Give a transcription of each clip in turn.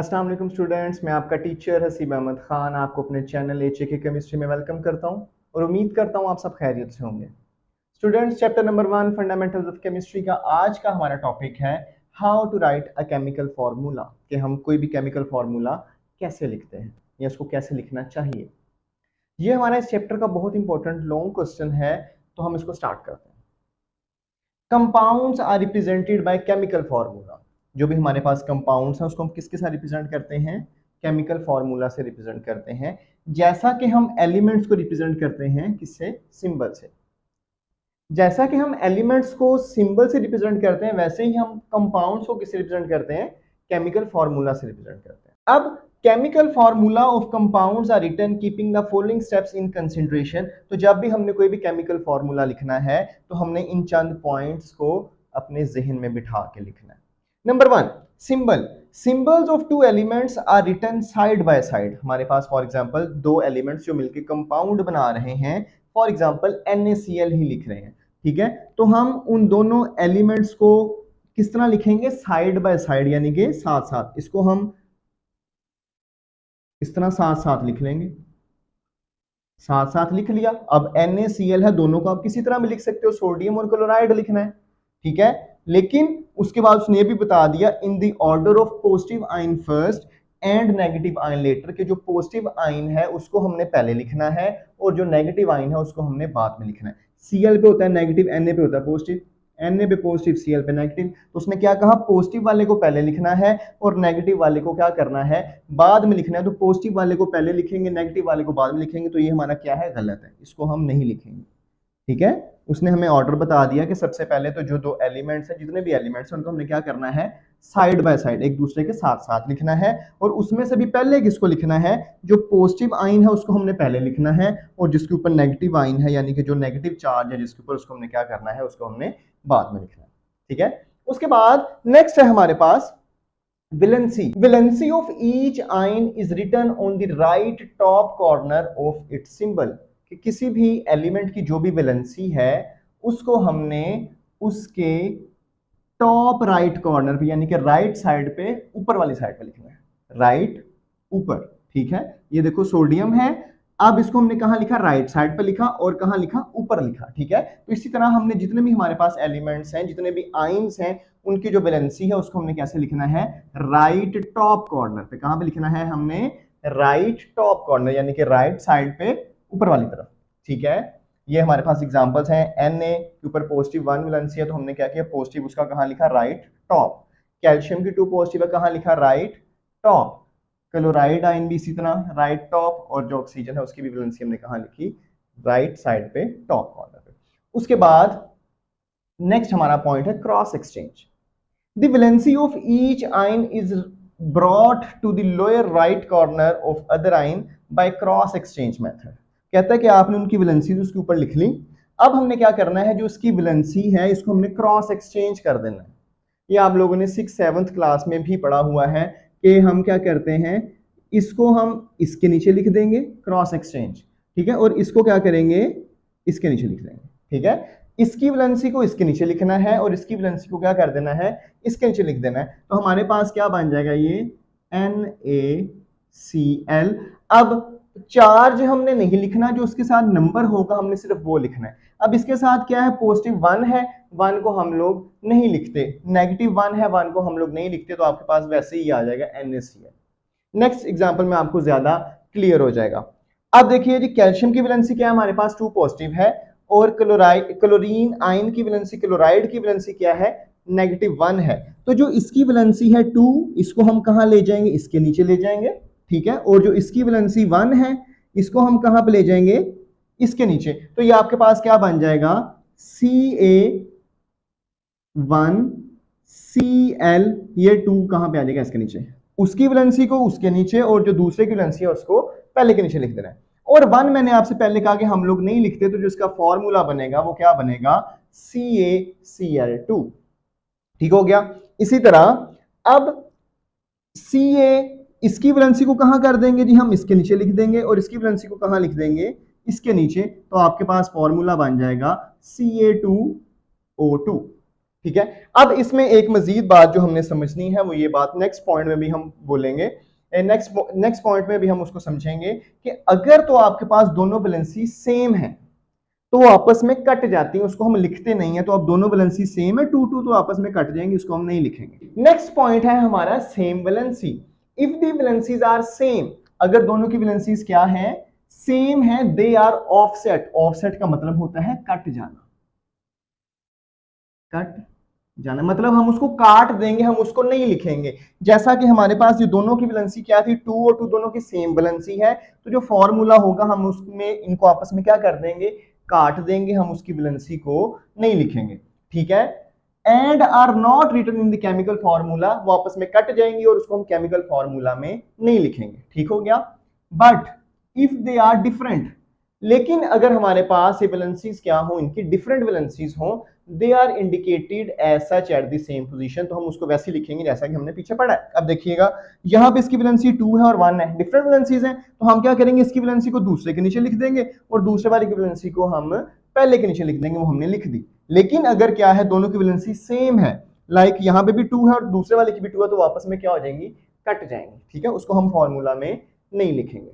अस्सलाम वालेकुम स्टूडेंट्स, मैं आपका टीचर हसीब अहमद खान आपको अपने चैनल एचएके केमिस्ट्री में वेलकम करता हूं और उम्मीद करता हूं आप सब खैरियत से होंगे। Students, chapter number 1 fundamentals of chemistry का आज का हमारा टॉपिक है how to write a chemical formula, कि हम कोई भी केमिकल फार्मूला कैसे लिखते हैं या इसको कैसे लिखना चाहिए। ये हमारा इस चैप्टर का बहुत इंपॉर्टेंट लॉन्ग क्वेश्चन है, तो हम इसको स्टार्ट करते हैं। Compounds are represented by chemical formula. जो भी हमारे पास कंपाउंड्स हैं उसको हम किसके साथ रिप्रेजेंट करते हैं? केमिकल फार्मूला से रिप्रेजेंट करते हैं। जैसा कि हम एलिमेंट्स को रिप्रेजेंट करते हैं किससे? सिंबल से। जैसा कि हम एलिमेंट्स को सिंबल से रिप्रेजेंट करते हैं, वैसे ही हम कंपाउंड्स को किससे रिप्रेजेंट करते हैं? केमिकल फार्मूला से रिप्रेजेंट करते हैं। अब chemical formula of compounds are written keeping the following steps in consideration. तो जब भी हमने कोई भी केमिकल फार्मूला लिखना है तो हमने इन चंद पॉइंट्स को अपने जहन में बिठा के लिखना है। Number 1, symbol. Symbols of two elements are written side by side. हमारे पास फॉर एग्जांपल दो एलिमेंट्स जो मिलकर कंपाउंड बना रहे हैं, फॉर एग्जांपल NaCl ही लिख रहे हैं, ठीक है, तो हम उन दोनों एलिमेंट्स को किस तरह लिखेंगे? साइड बाय साइड, यानी कि साथ साथ। इसको हम इस तरह साथ साथ लिख लेंगे, साथ साथ लिख लिया। अब NaCl है, दोनों को आप किसी तरह भी लिख सकते हो, सोडियम और क्लोराइड लिखना है, ठीक है। लेकिन उसके बाद उसने ये भी बता दिया in the order of positive ion first and negative ion later, कि जो पॉजिटिव आयन है उसको हमने पहले लिखना है और जो नेगेटिव आयन है उसको हमने बाद में लिखना है। Cl पे होता है नेगेटिव, Na पे होता है पॉजिटिव, Na पे पॉजिटिव, Cl पे नेगेटिव। तो उसने क्या कहा? पॉजिटिव वाले को पहले लिखना है और नेगेटिव वाले को क्या करना है? बाद में लिखना है। तो पॉजिटिव वाले को पहले लिखेंगे, नेगेटिव वाले को बाद में लिखेंगे, तो ये हमारा क्या है? गलत है, इसको हम नहीं लिखेंगे, ठीक है। उसने हमें ऑर्डर बता दिया कि सबसे पहले तो जो दो एलिमेंट्स हैं, जितने भी एलिमेंट्स हैं, उनको हमने क्या करना है? साइड बाय साइड, एक दूसरे के साथ साथ लिखना है। और उसमें से भी पहले किसको लिखना है? जो पॉजिटिव आयन है उसको हमने पहले लिखना है, और जिसके ऊपर नेगेटिव आयन है यानी कि जो नेगेटिव चार्ज है जिसके ऊपर, उसको हमने क्या करना है? उसको हमने बाद में लिखना है, ठीक है। उसके बाद नेक्स्ट है हमारे पास valency. Valency of each ion is written on the right top corner of its symbol. कि किसी भी एलिमेंट की जो भी वैलेंसी है उसको हमने उसके टॉप राइट कॉर्नर पे, यानी कि राइट साइड पे, ऊपर वाली साइड पे लिखना है, राइट ऊपर, ठीक है। ये देखो सोडियम है, अब इसको हमने कहां लिखा? राइट साइड पे लिखा, और कहां लिखा? ऊपर लिखा, ठीक है। तो इसी तरह हमने जितने भी हमारे पास एलिमेंट्स हैं, जितने भी आयन्स हैं, उनकी जो वैलेंसी है उसको हमने कैसे लिखना है? राइट टॉप कॉर्नर पे। कहां पे लिखना है हमने? राइट टॉप कॉर्नर, यानी कि राइट साइड पे, ऊपर वाली तरफ, ठीक है। ये हमारे पास एग्जांपल्स हैं। Na के ऊपर पॉजिटिव 1 वैलेंसी है, तो हमने क्या किया? पॉजिटिव उसका कहां लिखा? Right top. कैल्शियम की 2 पॉजिटिव है, कहां लिखा? Right top. क्लोराइड आयन भी इसी तरह राइट टॉप, और जो ऑक्सीजन है उसकी भी वैलेंसी हमने कहां लिखी? राइट साइड पे, टॉप कॉर्नर पे। उसके बाद नेक्स्ट हमारा पॉइंट है cross exchange. The valency of each ion is brought to the lower right corner of other ion by cross exchange method. कहता है कि आपने उनकी वैलेंसी उसके ऊपर लिख ली, अब हमने क्या करना है? जो उसकी वैलेंसी है इसको हमने क्रॉस एक्सचेंज कर देना है। ये आप लोगों ने 6th-7th क्लास में भी पढ़ा हुआ है कि हम क्या करते हैं, इसको हम इसके नीचे लिख देंगे, क्रॉस एक्सचेंज, ठीक है, और इसको क्या करेंगे? इसके नीचे लिख देंगे, ठीक है। इसकी वैलेंसी को इसके नीचे लिखना है और इसकी वैलेंसी को क्या कर देना है? इसके नीचे लिख देना है। तो हमारे पास क्या बन जाएगा? ये NaCl। अब चार्ज हमने नहीं लिखना, जो उसके साथ नंबर होगा हमने सिर्फ वो लिखना है। अब इसके साथ क्या है? पॉजिटिव 1 है, 1 को हम लोग नहीं लिखते, नेगेटिव 1 है, 1 को हम लोग नहीं लिखते, तो आपके पास वैसे ही आ जाएगा NaCl। नेक्स्ट एग्जांपल में आपको ज्यादा क्लियर हो जाएगा। अब देखिए जी, कैल्शियम की वैलेंसी क्या है? हमारे पास 2 पॉजिटिव है, और क्लोरीन आयन की वैलेंसी, क्लोराइड की वैलेंसी क्या है? नेगेटिव 1 है। तो जो इसकी वैलेंसी है 2, इसको हम कहां ले जाएंगे? इसके नीचे ले जाएंगे, ठीक है। और जो इसकी वैलेंसी 1 है इसको हम कहां पे ले जाएंगे? इसके नीचे। तो ये आपके पास क्या बन जाएगा? Ca1Cl। ये 2 कहां पे आ जाएगा? इसके नीचे। उसकी वैलेंसी को उसके नीचे, और जो दूसरे की वैलेंसी है उसको पहले के नीचे लिख देना है। और 1 मैंने आपसे पहले कहा कि हम लोग नहीं लिखते, तो जो इसका फॉर्मूला बनेगा वो क्या बनेगा? CaCl2, ठीक हो गया। इसी तरह अब Ca, इसकी वैलेंसी को कहां कर देंगे जी? हम इसके नीचे लिख देंगे, और इसकी वैलेंसी को कहां लिख देंगे? इसके नीचे। तो आपके पास फॉर्मूला बन जाएगा Ca2O2, ठीक है। अब इसमें एक मजीद बात जो हमने समझनी है वो ये बात नेक्स्ट पॉइंट में भी हम बोलेंगे, नेक्स्ट पॉइंट में भी हम उसको समझेंगे कि अगर तो आपके पास दोनों वैलेंसी सेम है तो वो आपस में कट जाती है, उसको हम लिखते नहीं है। तो अब दोनों वैलेंसी सेम है 2 2 तो आपस में कट जाएंगे, उसको हम नहीं लिखेंगे। नेक्स्ट पॉइंट है हमारा same valency. If the valencies are same, अगर दोनों की वैलेंसीज क्या है, सेम है, दे आर ऑफसेट। ऑफसेट का मतलब होता है कट जाना, कट जाना मतलब हम उसको काट देंगे, हम उसको नहीं लिखेंगे। जैसा कि हमारे पास ये दोनों की वैलेंसी क्या थी, 2 और 2 दोनों की सेम वैलेंसी है, तो जो फॉर्मूला होगा हम उसमें इनको आपस में क्या कर देंगे, काट देंगे, हम उसकी वैलेंसी को नहीं लिखेंगे। ठीक है। And are not written in the chemical formula, वो आपस में कट जाएंगी और उसको हम केमिकल फॉर्मूला में नहीं लिखेंगे। ठीक हो गया। But if they are different, लेकिन अगर हमारे पास ये वैलेंसीज क्या हो, इनकी डिफरेंट वैलेंसीज हो, they are indicated as such at the same position, तो हम उसको वैसे ही लिखेंगे जैसा कि हमने पीछे पढ़ा है। अब देखिएगा यहां पे इसकी वैलेंसी 2 है और 1 है, डिफरेंट वैलेंसीज हैं, तो हम क्या करेंगे, इसकी वैलेंसी को दूसरे के नीचे लिख देंगे और दूसरे वाले की वैलेंसी को हम पहले के नीचे लिख देंगे, वो हमने लिख दी। लेकिन अगर क्या है, दोनों की वैलेंसी सेम है, लाइक यहाँ पे भी 2 है और दूसरे वाले की भी 2 है, तो वापस में क्या हो जाएंगी, कट जाएंगी। ठीक है, उसको हम फॉर्मूला में नहीं लिखेंगे।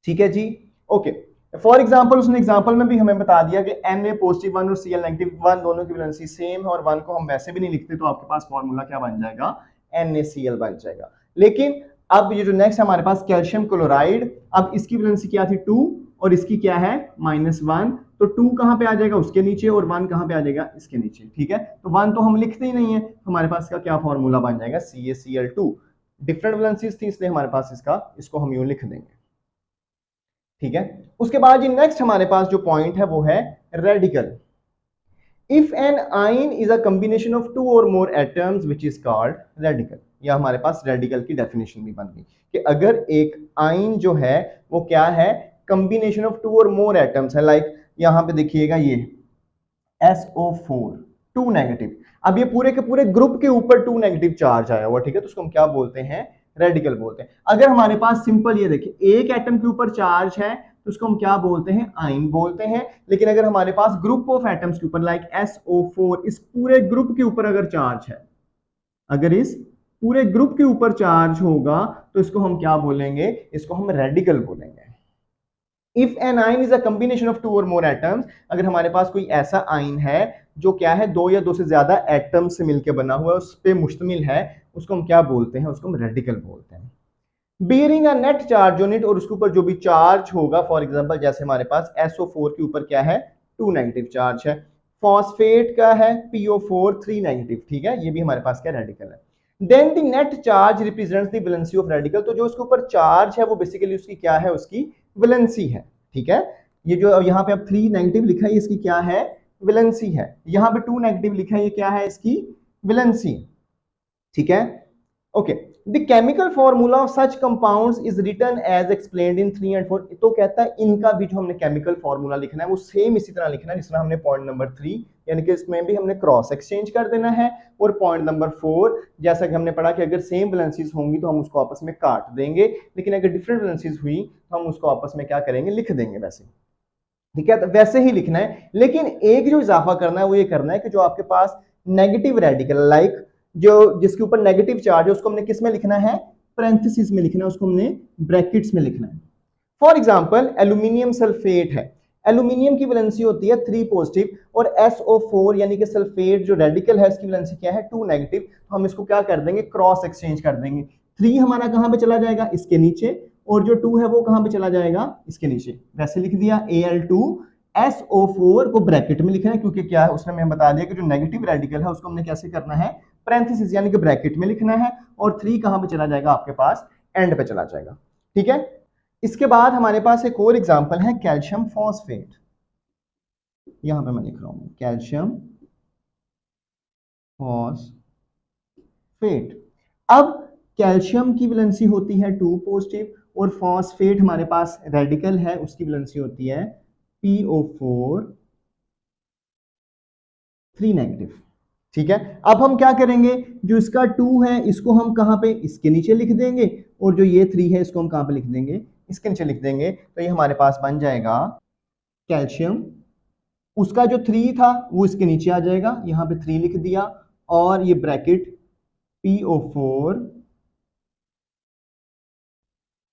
ठीक है जी, ओके। फॉर एग्जाम्पल उसने एग्जाम्पल में भी हमें बता दिया कि Na पॉजिटिव 1 और Cl नेगेटिव 1 दोनों की वैलेंसी सेम है और 1 को हम वैसे भी नहीं लिखते, तो आपके पास फॉर्मूला क्या बन जाएगा, NaCl बन जाएगा। लेकिन अब ये जो नेक्स्ट हमारे पास कैल्शियम क्लोराइड, अब इसकी वैलेंसी क्या थी 2 और इसकी क्या है -1, तो 2 कहां पे आ जाएगा, उसके नीचे, और 1 कहां पे आ जाएगा, इसके नीचे। ठीक है, तो 1 तो हम लिखते ही नहीं है, हमारे पास का क्या फॉर्मूला बन जाएगा, CaCl2। डिफरेंट वैलेंसीज थी इसलिए हमारे पास इसको हम यूं लिख देंगे। ठीक है, उसके बाद ये नेक्स्ट हमारे पास जो पॉइंट है वो है रेडिकल। इफ एन आइन इज अ कॉम्बिनेशन ऑफ 2 और मोर atoms which is called radical. या हमारे पास रेडिकल की डेफिनेशन भी बन गई कि अगर एक आइन जो है वो क्या है, कॉम्बिनेशन ऑफ 2 और मोर एटम्स है, लाइक यहां पे देखिएगा ये SO4 2 नेगेटिव, अब ये पूरे के पूरे ग्रुप के ऊपर 2 नेगेटिव चार्ज आया हुआ। ठीक है, तो उसको हम क्या बोलते हैं, रेडिकल बोलते हैं। अगर हमारे पास सिंपल ये देखिए एक एटम के ऊपर चार्ज है तो उसको हम क्या बोलते हैं, आइन बोलते हैं। लेकिन अगर हमारे पास ग्रुप ऑफ एटम्स के ऊपर लाइक SO4 इस पूरे ग्रुप के ऊपर अगर चार्ज है, अगर इस पूरे ग्रुप के ऊपर चार्ज होगा तो इसको हम क्या बोलेंगे, इसको हम रेडिकल बोलेंगे। इफ एन आइन इज अ कॉम्बिनेशन ऑफ 2 और मोर एटम्स, अगर हमारे पास कोई ऐसा आइन है जो क्या है 2 या 2 से ज्यादा एटम से मिलकर बना हुआ है, उस पे मुश्तमिल है, उसको हम क्या बोलते हैं, उसको हम रेडिकल बोलते हैं। Bearing a net charge on it, और उसके ऊपर जो भी चार्ज होगा, फॉर एग्जांपल जैसे हमारे पास SO4 के ऊपर क्या है, 2 नेगेटिव चार्ज है, फॉस्फेट का है PO4 3 नेगेटिव। ठीक है, ये भी हमारे पास क्या रेडिकल है। Then the net charge represents the valency of radical, तो जो उसके ऊपर चार्ज है वो बेसिकली उसकी क्या है, उसकी वैलेंसी है। ठीक है, ये जो यहाँ पे अब 3 नेगेटिव लिखा है इसकी क्या है, वैलेंसी है। यहाँ पे 2 नेगेटिव लिखा है, ये क्या है, इसकी वैलेंसी। ठीक है, okay. The chemical formula of such compounds is written as explained in 3 और 4, तो कहता है इनका भी जो हमने केमिकल फॉर्मूला लिखना है वो सेम इसी तरह लिखना है जिस तरह हमने पॉइंट नंबर 3, यानी कि इसमें भी हमने क्रॉस एक्सचेंज कर देना है। और पॉइंट नंबर 4 जैसा कि हमने पढ़ा कि अगर सेम वैलेंसीज होंगी तो हम उसको आपस में काट देंगे, लेकिन अगर डिफरेंट वैलेंसीज हुई तो हम उसको आपस में क्या करेंगे, लिख देंगे वैसे। ठीक है, तो वैसे ही लिखना है। लेकिन एक जो इजाफा करना है वो ये करना है कि जो आपके पास नेगेटिव रेडिकल, लाइक जो जिसके ऊपर नेगेटिव चार्ज है, उसको हमने किस में लिखना है, पैरेंथेसिस में लिखना है, उसको हमने ब्रैकेट्स में लिखना है। फॉर एग्जांपल एल्यूमिनियम सल्फेट है, एल्यूमिनियम की वैलेंसी होती है 3 पॉजिटिव और SO4 यानी कि सल्फेट जो रेडिकल है इसकी वैलेंसी क्या है, 2 नेगेटिव। तो हम इसको क्या कर देंगे, क्रॉस एक्सचेंज कर देंगे। 3 हमारा कहां पे चला जाएगा, इसके नीचे, और जो 2 है वो कहां पे चला जाएगा, इसके नीचे। वैसे लिख दिया। Al2SO4 को ब्रैकेट में लिखना है, क्योंकि क्या है उसने हमें बता दिया कि जो नेगेटिव रेडिकल है उसको हमने कैसे करना है, पैरेंथेसिस यानी कि ब्रैकेट में लिखना है, और 3 कहां पे चला जाएगा, आपके पास एंड पे चला जाएगा। ठीक है, इसके बाद हमारे पास एक और एग्जांपल है कैल्शियम फॉस्फेट। यहां पे मैं लिख रहा हूं कैल्शियम फॉस्फेट। अब कैल्शियम की वैलेंसी होती है 2 पॉजिटिव और फॉस्फेट हमारे पास रेडिकल है, उसकी वैलेंसी होती है PO4 3 नेगेटिव। ठीक है, अब हम क्या करेंगे, जो इसका 2 है इसको हम कहां पे, इसके नीचे लिख देंगे, और जो ये 3 है इसको हम कहां पे लिख देंगे, इसके नीचे लिख देंगे। तो ये हमारे पास बन जाएगा कैल्शियम उसका जो 3 था वो इसके नीचे आ जाएगा, यहां पे 3 लिख दिया, और ये ब्रैकेट PO4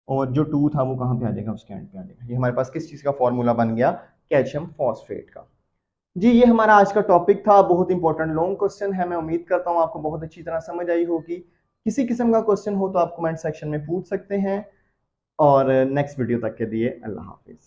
और जो 2 था वो कहां पे आ जाएगा, उसके एंड पे आ जाएगा। ये हमारे पास किस चीज का फॉर्मूला बन गया, कैल्शियम फॉस्फेट का। जी ये हमारा आज का टॉपिक था, बहुत इंपॉर्टेंट लॉन्ग क्वेश्चन है। मैं उम्मीद करता हूं आपको बहुत अच्छी तरह समझ आई होगी। किसी किस्म का क्वेश्चन हो तो आप कमेंट सेक्शन में पूछ सकते हैं। और नेक्स्ट वीडियो तक के लिए अल्लाह हाफिज।